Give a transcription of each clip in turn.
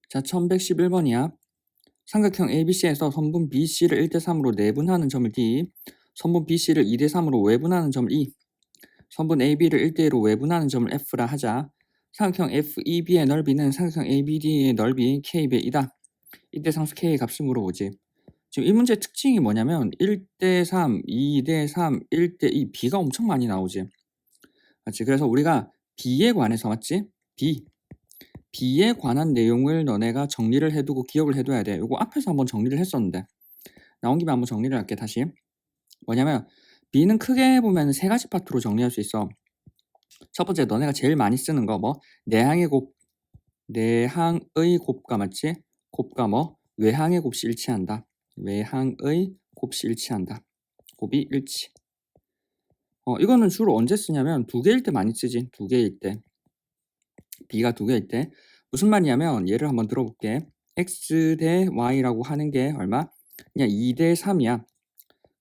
자, 1111번이야. 삼각형 ABC에서 선분 BC를 1대3으로 내분하는 점을 D, 선분 BC를 2대3으로 외분하는 점을 E, 선분 AB를 1대1로 외분하는 점을 F라 하자. 삼각형 FEB의 넓이는 삼각형 ABD의 넓이 K배 2다. 이때 상수 K의 값을 물어보지. 지금 이 문제의 특징이 뭐냐면 1대3, 2대3, 1대2, B가 엄청 많이 나오지. 맞지? 그래서 우리가 B에 관해서 맞지? B에 관한 내용을 너네가 정리를 해두고 기억을 해둬야 돼. 이거 앞에서 한번 정리를 했었는데 나온 김에 한번 정리를 할게. 다시 뭐냐면 B는 크게 보면 세 가지 파트로 정리할 수 있어. 첫 번째 너네가 제일 많이 쓰는 거 뭐 내항의 곱과 맞지? 곱과 뭐 외항의 곱이 일치한다. 외항의 곱이 일치한다. 곱이 일치. 이거는 주로 언제 쓰냐면 두 개일 때 많이 쓰지. 두 개일 때. B가 두 개일 때. 무슨 말이냐면 예를 한번 들어볼게. X 대 Y라고 하는 게 얼마? 그냥 2대 3이야.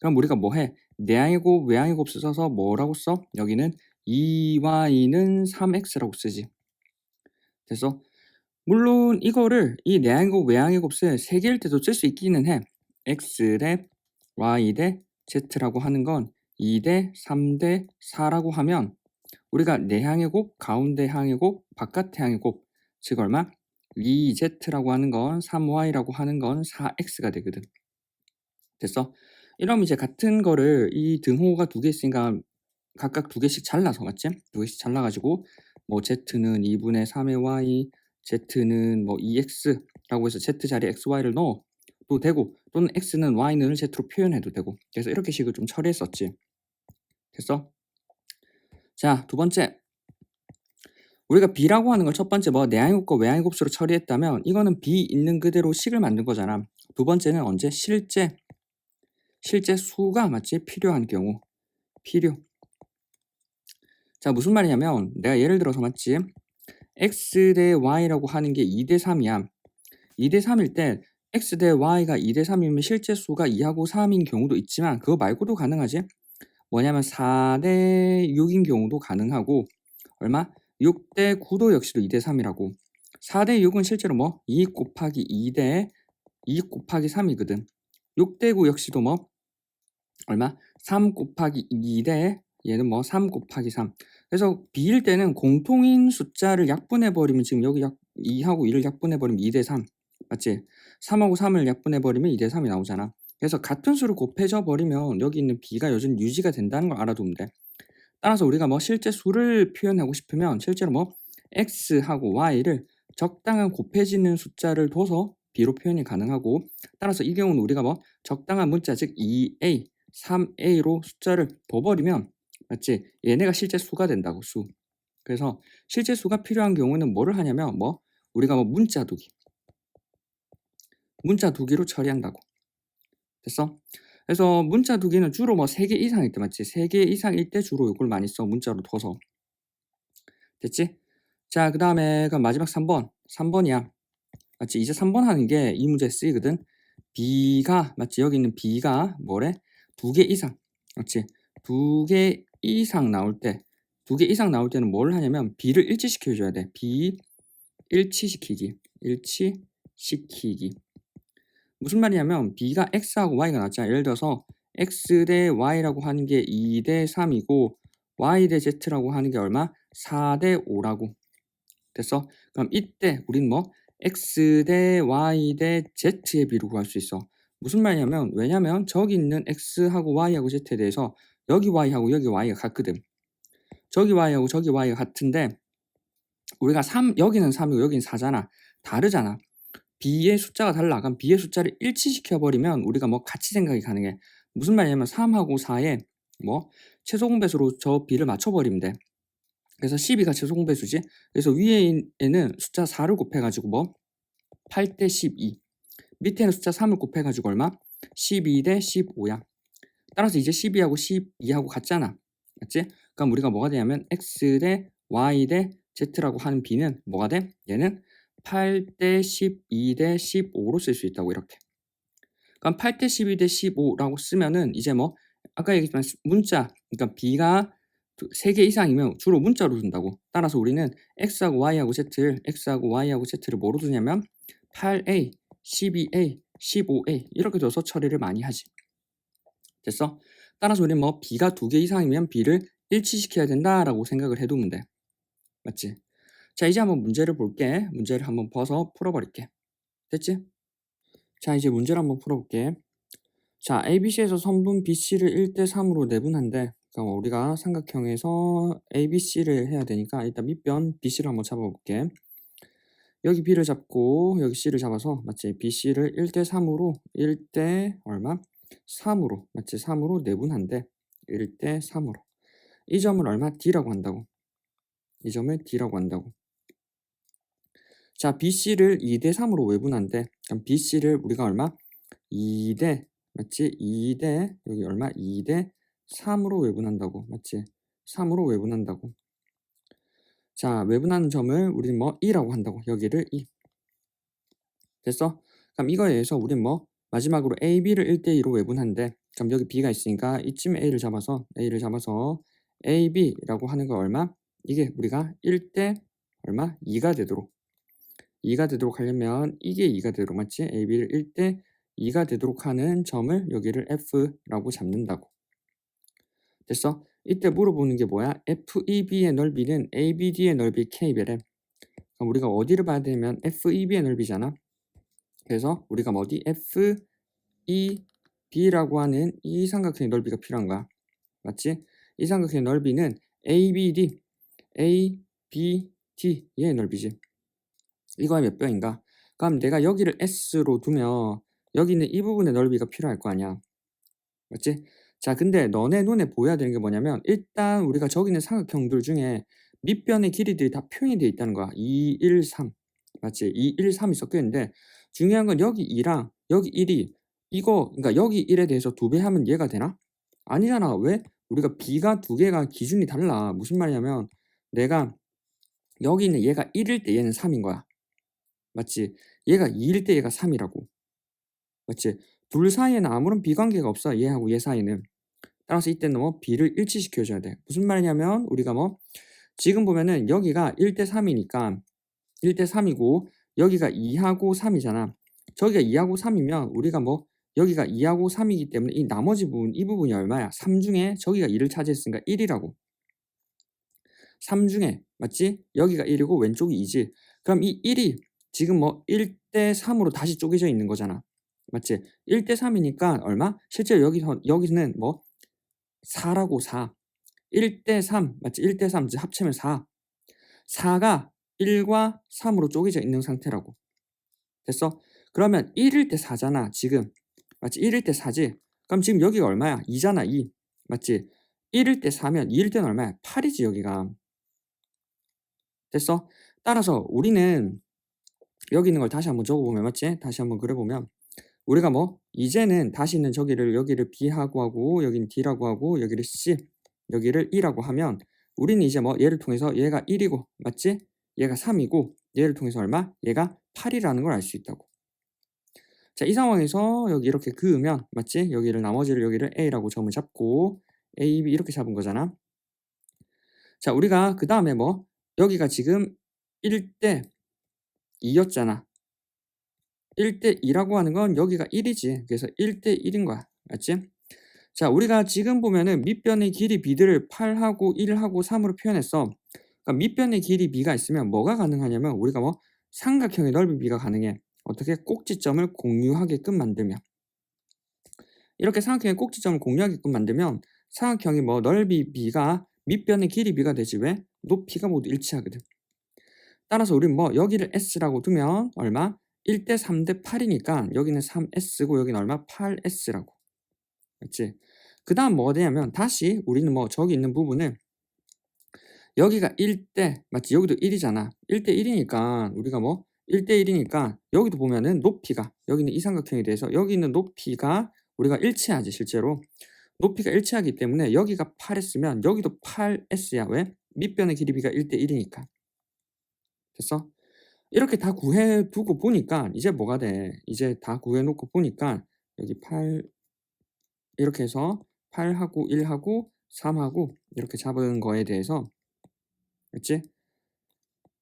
그럼 우리가 뭐 해? 내항의 곱, 외항의 곱 써서 뭐라고 써? 여기는 2Y는 3X라고 쓰지. 됐어? 물론 이거를 이 내항의 곱, 외항의 곱을 세 개일 때도 쓸 수 있기는 해. X 대 Y 대 Z라고 하는 건 2대 3대 4라고 하면 우리가 내항의 곱, 가운데 항의 곱, 바깥의 항의 곱, 즉 얼마? 2Z라고 하는 건 3Y라고 하는 건 4X가 되거든. 됐어? 이러면 이제 같은 거를 이 등호가 두 개 있으니까 각각 두 개씩 잘라서 맞지? 두 개씩 잘라가지고 뭐 Z는 2분의 3의 Y, Z는 뭐 2X라고 해서 Z 자리에 XY를 넣어도 되고 또는 X는 Y는 Z로 표현해도 되고 그래서 이렇게 식을 좀 처리했었지. 됐어? 자, 두 번째. 우리가 B라고 하는 걸 첫 번째 뭐 내항의 곱과 외항의 곱수로 처리했다면 이거는 B 있는 그대로 식을 만든 거잖아. 두 번째는 언제? 실제 수가 맞지? 필요한 경우. 자, 무슨 말이냐면 내가 예를 들어서 맞지? X 대 Y라고 하는 게 2대 3이야. 2대 3일 때 X 대 Y가 2대 3이면 실제 수가 2하고 3인 경우도 있지만 그거 말고도 가능하지? 뭐냐면 4대 6인 경우도 가능하고 얼마? 6대 9도 역시도 2대 3이라고. 4대 6은 실제로 뭐 2 곱하기 2대 2 곱하기 3이거든. 6대 9 역시도 뭐 얼마? 3 곱하기 2대 얘는 뭐 3 곱하기 3. 그래서 B일 때는 공통인 숫자를 약분해버리면 지금 여기 2하고 2를 약분해버리면 2대 3. 맞지? 3하고 3을 약분해버리면 2대 3이 나오잖아. 그래서 같은 수를 곱해져 버리면 여기 있는 B가 여전히 유지가 된다는 걸 알아두면 돼. 따라서 우리가 뭐 실제 수를 표현하고 싶으면 실제로 뭐 X하고 Y를 적당한 곱해지는 숫자를 둬서 B로 표현이 가능하고 따라서 이 경우는 우리가 뭐 적당한 문자 즉 2A, 3A로 숫자를 둬버리면 맞지? 얘네가 실제 수가 된다고 수. 그래서 실제 수가 필요한 경우는 뭐를 하냐면 뭐 우리가 뭐 문자 두기로 처리한다고. 됐어? 그래서 문자 두기는 주로 뭐 3개 이상일 때 맞지? 3개 이상일 때 주로 이걸 많이 써. 문자로 둬서. 됐지? 자, 그 다음에 마지막 3번이야. 맞지? 이제 3번 하는 게 이 문제에 쓰이거든. B가 맞지? 여기 있는 B가 뭐래? 2개 이상. 맞지? 2개 이상 나올 때 2개 이상 나올 때는 뭘 하냐면 B를 일치시켜 줘야 돼. B 일치시키기. 무슨 말이냐면 B가 X하고 Y가 나왔잖아. 예를 들어서 X 대 Y라고 하는 게 2 대 3이고 Y 대 Z라고 하는 게 얼마? 4 대 5라고. 됐어? 그럼 이때 우린 뭐 X 대 Y 대 Z의 비를 구할 수 있어. 무슨 말이냐면 왜냐면 저기 있는 X하고 Y하고 Z에 대해서 여기 Y하고 여기 Y가 같거든. 저기 Y하고 저기 Y가 같은데 우리가 여기는 3이고 여기는 4잖아. 다르잖아. B의 숫자가 달라. 그럼 B의 숫자를 일치시켜버리면 우리가 뭐 같이 생각이 가능해. 무슨 말이냐면 3하고 4에 뭐 최소 공배수로 저 B를 맞춰버리면 돼. 그래서 12가 최소 공배수지. 그래서 위에는 숫자 4를 곱해가지고 뭐 8대 12. 밑에는 숫자 3을 곱해가지고 얼마? 12 대 15야. 따라서 이제 12하고 12하고 같잖아. 맞지? 그럼 우리가 뭐가 되냐면 X 대 Y 대 Z라고 하는 B는 뭐가 돼? 얘는 8대 12 대 15로 쓸 수 있다고 이렇게. 그럼 8대 12 대 15라고 쓰면은 이제 뭐 아까 얘기했지만 문자 그러니까 B가 3개 이상이면 주로 문자로 둔다고. 따라서 우리는 X하고 Y하고 Z를 뭐로 두냐면 8A, 12A, 15A 이렇게 둬서 처리를 많이 하지. 됐어? 따라서 우리는 뭐 B가 2개 이상이면 B를 일치시켜야 된다라고 생각을 해두면 돼. 맞지? 자, 이제 한번 문제를 볼게. 문제를 한번 벗어 풀어버릴게. 됐지? 자, 이제 문제를 한번 풀어볼게. 자, ABC에서 선분 BC를 1대3으로 내분한데, 그럼 우리가 삼각형에서 ABC를 해야 되니까 일단 밑변 BC를 한번 잡아볼게. 여기 B를 잡고 여기 C를 잡아서 맞지? BC를 1대3으로 1대 얼마? 3으로 맞지? 3으로 내분한데 1대3으로 이 점을 얼마? D라고 한다고. 이 점을 D라고 한다고. 자, BC를 2대3으로 외분한데 그럼 BC를 우리가 얼마? 2대 맞지? 2대 여기 얼마? 2대3으로 외분한다고. 맞지? 3으로 외분한다고. 자, 외분하는 점을 우리는 뭐 2라고 한다고. 여기를 2. 됐어? 그럼 이거에 의해서 우리는 뭐 마지막으로 A, B를 1대2로 외분한데 그럼 여기 B가 있으니까 이쯤 A를 잡아서 A, B라고 하는 거 얼마? 이게 우리가 1대 얼마? 2가 되도록 2가 되도록 하려면 이게 2가 되도록 맞지? A, B를 1대 2가 되도록 하는 점을 여기를 F라고 잡는다고. 됐어? 이때 물어보는 게 뭐야? FEB의 넓이는 ABD의 넓이 K배래. 그럼 우리가 어디를 봐야 되냐면 FEB의 넓이잖아. 그래서 우리가 뭐 어디 FEB라고 하는 이 삼각형의 넓이가 필요한 거야. 맞지? 이 삼각형의 넓이는 ABD의 넓이지. 이거의 몇 배인가? 그럼 내가 여기를 S로 두면 여기는 이 부분의 넓이가 필요할 거 아니야. 맞지? 자, 근데 너네 눈에 보여야 되는 게 뭐냐면 일단 우리가 저기 있는 삼각형들 중에 밑변의 길이들이 다 표현이 되어 있다는 거야. 2, 1, 3. 맞지? 2, 1, 3이 섞여 있는데 중요한 건 여기 2랑 여기 1이 이거 그러니까 여기 1에 대해서 2배 하면 얘가 되나? 아니잖아. 왜? 우리가 B가 2개가 기준이 달라. 무슨 말이냐면 내가 여기 있는 얘가 1일 때 얘는 3인 거야. 맞지? 얘가 2일 때 얘가 3이라고. 맞지? 둘 사이에는 아무런 비관계가 없어. 얘하고 얘 사이는. 따라서 이때는 뭐 B를 일치시켜줘야 돼. 무슨 말이냐면 우리가 뭐 지금 보면은 여기가 1대3이니까 1대3이고 여기가 2하고 3이잖아. 저기가 2하고 3이면 우리가 뭐 여기가 2하고 3이기 때문에 이 나머지 부분 이 부분이 얼마야? 3 중에 저기가 2를 차지했으니까 1이라고. 3 중에 맞지? 여기가 1이고 왼쪽이 2지. 그럼 이 1이 지금 뭐 1대3으로 다시 쪼개져 있는 거잖아. 맞지? 1대3이니까 얼마? 실제로 여기는 뭐 4라고 4. 1대3 맞지? 1대3 합치면 4. 4가 1과 3으로 쪼개져 있는 상태라고. 됐어? 그러면 1일 때 4잖아 지금. 맞지? 1일 때 4지? 그럼 지금 여기가 얼마야? 2잖아 2. 맞지? 1일 때 4면 2일 때는 얼마야? 8이지 여기가. 됐어? 따라서 우리는 여기 있는 걸 다시 한번 적어보면 맞지? 다시 한번 그려보면 우리가 뭐 이제는 다시는 여기를 B하고 하고 여기는 D라고 하고 여기를 C 여기를 E라고 하면 우리는 이제 뭐 얘를 통해서 얘가 1이고 맞지? 얘가 3이고 얘를 통해서 얼마? 얘가 8이라는 걸 알 수 있다고. 자, 이 상황에서 여기 이렇게 그으면 맞지? 여기를 A라고 점을 잡고 A, B 이렇게 잡은 거잖아. 자, 우리가 그 다음에 뭐 여기가 지금 1대 2였잖아. 1대 2라고 하는 건 여기가 1이지. 그래서 1대 1인 거야. 맞지? 자, 우리가 지금 보면은 밑변의 길이 B들을 8하고 1하고 3으로 표현했어. 그러니까 밑변의 길이 B가 있으면 뭐가 가능하냐면 우리가 뭐 삼각형의 넓이 B가 가능해. 어떻게? 꼭지점을 공유하게끔 만들면. 이렇게 삼각형의 꼭지점을 공유하게끔 만들면 삼각형이 뭐 넓이 B가 밑변의 길이 B가 되지. 왜? 높이가 모두 일치하거든. 따라서 우리는 뭐 여기를 S라고 두면 얼마? 1대 3대 8이니까 여기는 3S고 여기는 얼마? 8S라고. 맞지? 그 다음 뭐가 되냐면 다시 우리는 뭐 저기 있는 부분을 여기가 1대 맞지? 여기도 1이잖아. 1대 1이니까 우리가 뭐 1대 1이니까 여기도 보면은 높이가 여기는 이 삼각형에 대해서 여기 있는 높이가 우리가 일치하지 실제로. 높이가 일치하기 때문에 여기가 8S면 여기도 8S야. 왜? 밑변의 길이비가 1대 1이니까. 됐어? 이렇게 다 구해두고 보니까 이제 뭐가 돼? 이제 다 구해놓고 보니까 여기 8 이렇게 해서 8하고 1하고 3하고 이렇게 잡은 거에 대해서 그렇지?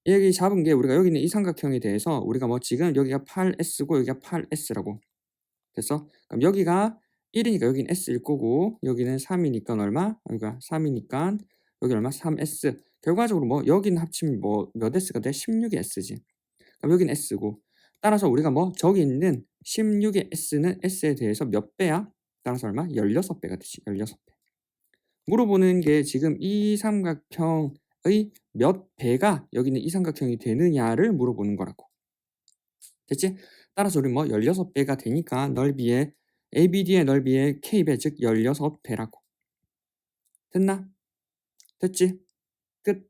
여기 잡은 게 우리가 여기 있는 이 삼각형에 대해서 우리가 뭐 지금 여기가 8S고 여기가 8S라고 됐어? 그럼 여기가 1이니까 여기는 S일 거고 여기는 3이니까 얼마? 여기가 3이니까 여기 얼마? 3S. 결과적으로 뭐 여기는 합치면 뭐 몇 S가 돼? 16의 S지. 그럼 여기는 S고 따라서 우리가 뭐 저기 있는 16의 S는 S에 대해서 몇 배야? 따라서 얼마? 16배가 되지. 16배. 물어보는 게 지금 이 삼각형의 몇 배가 여기 있는 이 삼각형이 되느냐를 물어보는 거라고. 됐지? 따라서 우리 뭐 16배가 되니까 넓이의 ABD의 넓이의 K배 즉 16배라고. 됐나? 됐지? 끝.